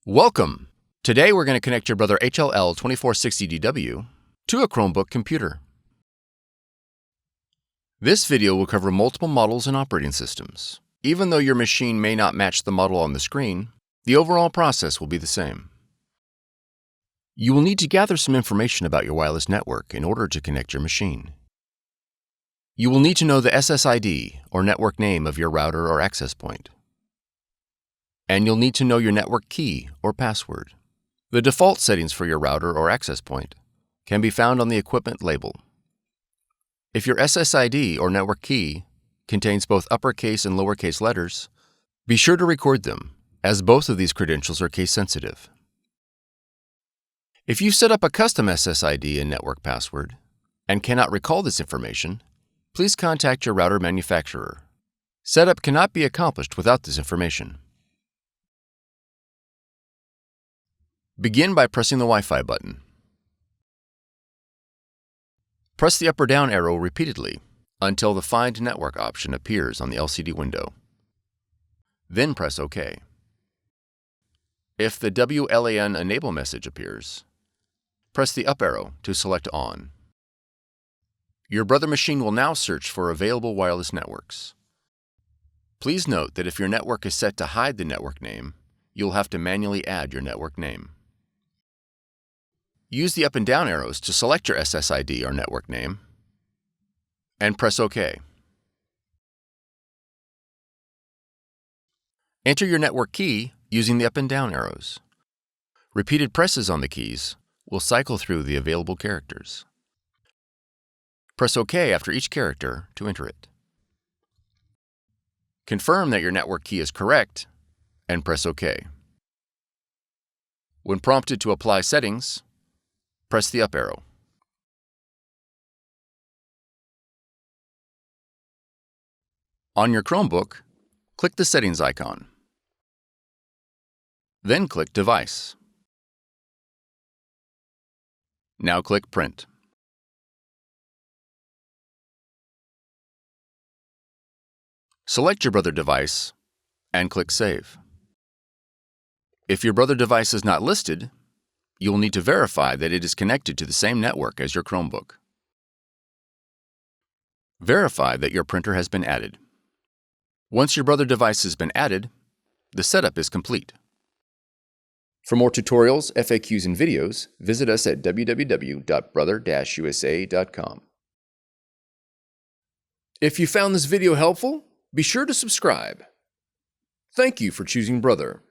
Welcome! Today we're going to connect your Brother HL-L2460DW to a Chromebook computer. This video will cover multiple models and operating systems. Even though your machine may not match the model on the screen, the overall process will be the same. You will need to gather some information about your wireless network in order to connect your machine. You will need to know the SSID or network name of your router or access point. And you'll need to know your network key or password. The default settings for your router or access point can be found on the equipment label. If your SSID or network key contains both uppercase and lowercase letters, be sure to record them, as both of these credentials are case sensitive. If you've set up a custom SSID and network password and cannot recall this information, please contact your router manufacturer. Setup cannot be accomplished without this information. Begin by pressing the Wi-Fi button. Press the up or down arrow repeatedly until the Find Network option appears on the LCD window. Then press OK. If the WLAN Enable message appears, press the up arrow to select On. Your Brother machine will now search for available wireless networks. Please note that if your network is set to hide the network name, you'll have to manually add your network name. Use the up and down arrows to select your SSID or network name, and press OK. Enter your network key using the up and down arrows. Repeated presses on the keys will cycle through the available characters. Press OK after each character to enter it. Confirm that your network key is correct, and press OK. When prompted to apply settings, press the up arrow. On your Chromebook, click the Settings icon. Then click Device. Now click Print. Select your Brother device and click Save. If your Brother device is not listed, you will need to verify that it is connected to the same network as your Chromebook. Verify that your printer has been added. Once your Brother device has been added, the setup is complete. For more tutorials, FAQs, and videos, visit us at www.brother-usa.com. If you found this video helpful, be sure to subscribe. Thank you for choosing Brother.